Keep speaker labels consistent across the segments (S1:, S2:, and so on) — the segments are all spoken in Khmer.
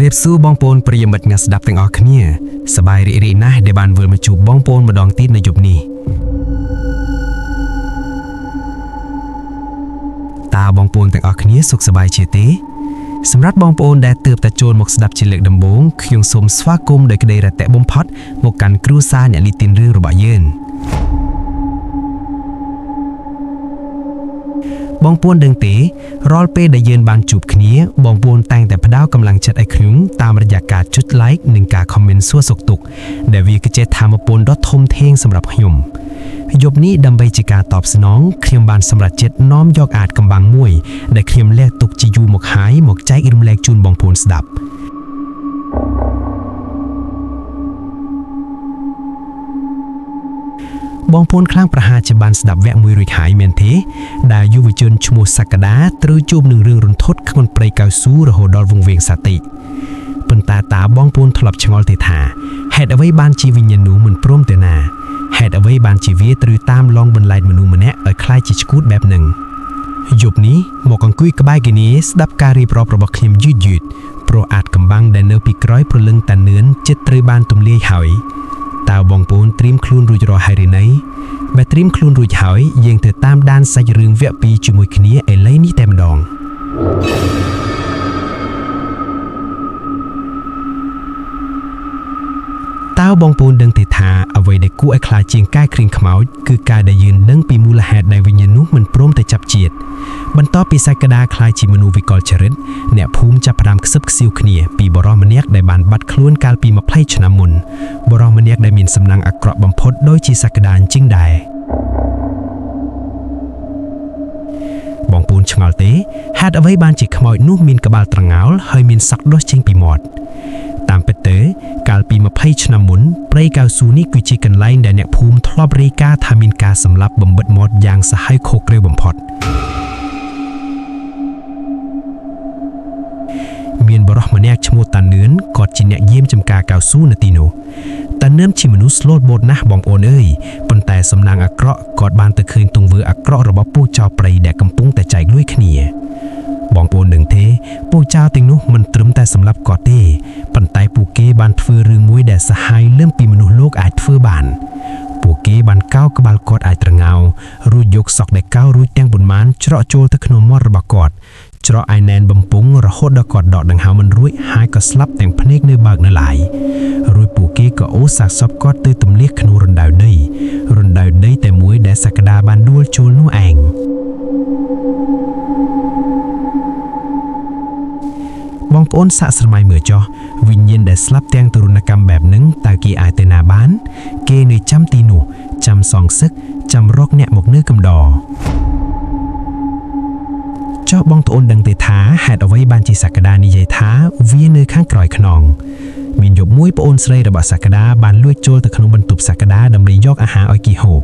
S1: រៀបសួរបងប្អូនប្រិយមិត្តអ្នកស្ដាប់ទាំងអស់គ្នាសប្បាយរីករាយណាស់ដែលបានវិលមកជួបបងប្អូនម្ដងទៀតនៅយប់នេះតើបងប្អូនទាំងអស់គ្នាសុខសប្បាយជាទេសម្រាប់បងប្អូនដែលទើបតែចូលមកស្ដាប់ជាលើកដំបូងខ្ញុំសូមស្វាគមន៍ដោយក្តីរតែបំផុតមកកាន់គ្រួសារអ្នកនិទានរឿងរបស់យើងបងប្អូនដឹងទេរាល់ពេលដែលយើងបានជួបគ្នាបងប្អូនតែងតែផ្ដល់កម្លាំងចិត្តឲ្យខ្ញុំតាមរយៈការចុច like និងការ comment សួរសុខទុក្ខដែលវាគឺជាថាមពលដ៏ធំធេងសម្រាប់ខ្ញុំយប់នេះដើម្បីជាការតបស្នងខ្ញុំបានសម្រេចចិត្តនាំយកអាចកំបាំងមួយដែលខ្ញុំលាក់ទុកជាយូរមកហើយមកចែករំលែកជូនបងប្អូនស្ដាប់បងប្អូនខ្លាំងប្រហែលជាបានស្ដាប់វគ្គមួយរួចហើយមែនទេដែលយុវជនឈ្មោះសក្តាត្រូវជួបនឹងរឿងរន្ធត់ក្នុងព្រៃកៅស៊ូរហូតដល់វង្វេងសតិប៉ុន្តែតើបងប្អូនធ្លាប់ឆ្ងល់ទេថាហេតុអ្វីបានជាវិញ្ញាណនោះមិនព្រមទៅណាហេតុអ្វីបានជាវាត្រូវតាមឡងបន្លែងមនុស្សម្នាក់ឲ្យคล้ายជាឈួតបែបហ្នឹងយប់នេះមកអង្គុយក្បែរគ្នាស្ដាប់ការរៀបរាប់របស់ខ្ញុំយឺតព្រោះអាចកំបាំងដែលនៅពីក្រោយព្រលឹងតានឿនចិត្តត្រូវបានទម្លាយហើយតើបងប្អូនត្រៀមខ្លួនរួចរាល់ហើយឬនៅបើត្រៀមខ្លួនរួចហើយយើងទៅតាមដានសាច់រឿងវគ្គ2ជាមួយគ្នាឥឡូវនេះតែម្ដងតើបងប្អូនដឹងទេថាអ្វីដែលគួរឲ្យខ្លាចជាងការគ្រៀងខ្មោចគឺការដែលយើងដឹងពីមូលហេតុដែលវិញ្ញាណនោះមិនព្រមទៅចាប់ជាតិបន្ទាប់ពីសក្តាខ្លាចជាមនុស្សវិកលចរិតអ្នកភូមិចាប់ផ្ដើមខ្សឹបខ្សៀវគ្នាពីបរិសម្នាក់ដែលបានបាត់ខ្លួនកាលពី20ឆ្នាំមុនបរិសម្នាក់ដែលមានសំណាងអាក្រក់បំផុតដូចជាសក្តាអញ្ចឹងដែរបងប្អូនឆ្ងល់ទេហេតុអ្វីបានជាខ្មោចនោះមានក្បាលត្រងោលហើយមានសក់ដុសចេញពីមាត់តាមពិតទៅកាលពី20ឆ្នាំមុនព្រៃកៅស៊ូនេះគឺជាកន្លែងដែលអ្នកភូមិធ្លាប់រាយការណ៍ថាមានការសម្លាប់បំបិទមាត់យ៉ាងសាហាវឃោរឃ្រាវបំផុតមានបរិសម្នាក់ឈ្មោះតានឿនគាត់ជាអ្នកយាមចម្ការកៅស៊ូនៅទីនោះតានឿនជាមនុស្សស្លូតបូតណាស់បងប្អូនអើយប៉ុន្តែសំណាងអាក្រក់គាត់បានទៅឃើញទង្វើអាក្រក់របស់ពួកចៅព្រៃដែលកំពុងតែចែកលួយគ្នាបងប្អូនដឹងទេពួកចៅទាំងនោះមិនត្រឹមតែសម្លាប់គាត់ទេប៉ុន្តែពួកគេបានធ្វើរឿងមួយដែលសាហាវលើសពីមនុស្សលោកអាចធ្វើបានពួកគេបានកោរក្បាលគាត់អាចត្រងោលរួចយកសក់ដែលកោររួចទាំងប៉ុន្មានច្រកចូលទៅក្នុងមាត់របស់គាត់ច្រកឯណែនបំពង់រហូតដល់គាត់ដកដង្ហើមមិនរួចហើយក៏ស្លាប់ទាំងភ្នែកនៅបើកនៅឡើយរួចពួកគេក៏អូសសាកសពគាត់ទៅទម្លាក់ក្នុងរណ្ដៅដីតែមួយដែលសក្តាបានដួលចូលនោះឯងបងប្អូនសាកស្រមៃមើលចុះវិញ្ញាណដែលស្លាប់ទាំងទរណកម្មបែបហ្នឹងតើគេអាចទៅណាបានគេនៅចាំទីនោះចាំសងសឹកចាំរកអ្នកមកនៅកំដរចុះបងប្អូនដឹងទេថាហេតុអ្វីបានជាសក្តានិយាយថាវានៅខាងក្រោយខ្នងមានយប់មួយប្អូនស្រីរបស់សក្តាបានលួចចូលទៅក្នុងបន្ទប់សក្តាដើម្បីយកអាហារឲ្យគេហូប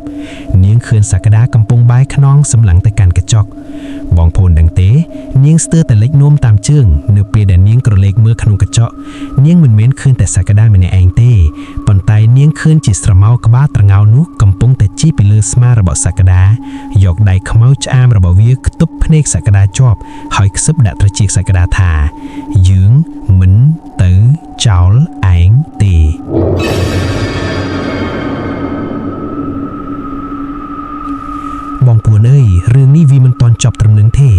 S1: នាងឃើញសក្តាកំពុងបាយខ្នងសម្លឹងទៅកាន់កញ្ចក់បងប្អូនដឹងទេនាងស្ទើរតែលិចនោមតាមជើងនៅពេលដែលនាងក្រឡេកមើលក្នុងកញ្ចក់នាងមិនមែនឃើញតែសក្តាម្នាក់ឯងទេប៉ុន្តែនាងឃើញជាស្រមោលក្បាលត្រងោលនោះកំពុងតែជីពីលើស្មារបស់សក្តាយកដៃខ្មៅឆ្អាមរបស់វាខ្ទប់ភ្នែកសក្តាជាប់ហើយខ្សឹបដាក់ត្រចៀកសក្តាថាយើងមិនទៅចោលឯងទេបងប្អូនអើយរឿងនេះវាមិនទាន់ចប់ត្រឹមនឹងទេ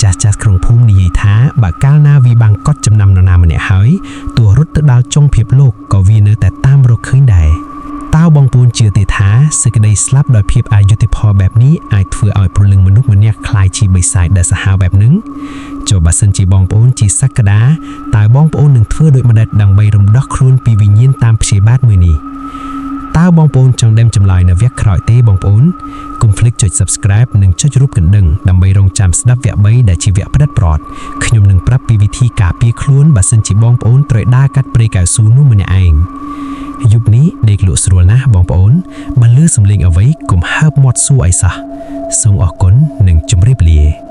S1: ចាស់ក្នុងភូមិនិយាយថាបើកាលណាវាបាំងកត់ចំណាំនរណាម្នាក់ហើយទោះរត់ទៅដល់ចុងភពលោកក៏វានៅតែតាមរកឃើញដែរតើបងប្អូនជឿទេថាសេចក្តីស្លាប់ដោយភាពអយុត្តិធម៌បែបនេះអាចធ្វើឲ្យព្រលឹងមនុស្សម្នាក់คล้ายជាបិសាចដែលសាហាវបែបហ្នឹងចុះបើសិនជាបងប្អូនជាសក្តាតើបងប្អូននឹងធ្វើដូចម្តេចដើម្បីរំដោះខ្លួនពីវិញ្ញាណតាមព្យាបាទមួយនេះតើបងប្អូនចង់đemចម្លើយនៅវគ្គក្រោយទេបងប្អូនកុំភ្លេចចុច Subscribe និងចុចរូបកណ្ដឹងដើម្បីរងចាំស្ដាប់វគ្គ3ដែលជាវគ្គផ្ដាច់ប្រត់ខ្ញុំនឹងប្រាប់ពីវិធីការពារខ្លួនបើសិនជាបងប្អូនត្រូវដើរកាត់ព្រៃកៅស៊ូនោះម្នាក់ឯងយប់នេះដេកលក់ស្រួលណាស់បងប្អូនបើឮសំឡេងអ្វីកុំហើបមាត់សួរអីសោះសូមអរគុណនិងជម្រាបលា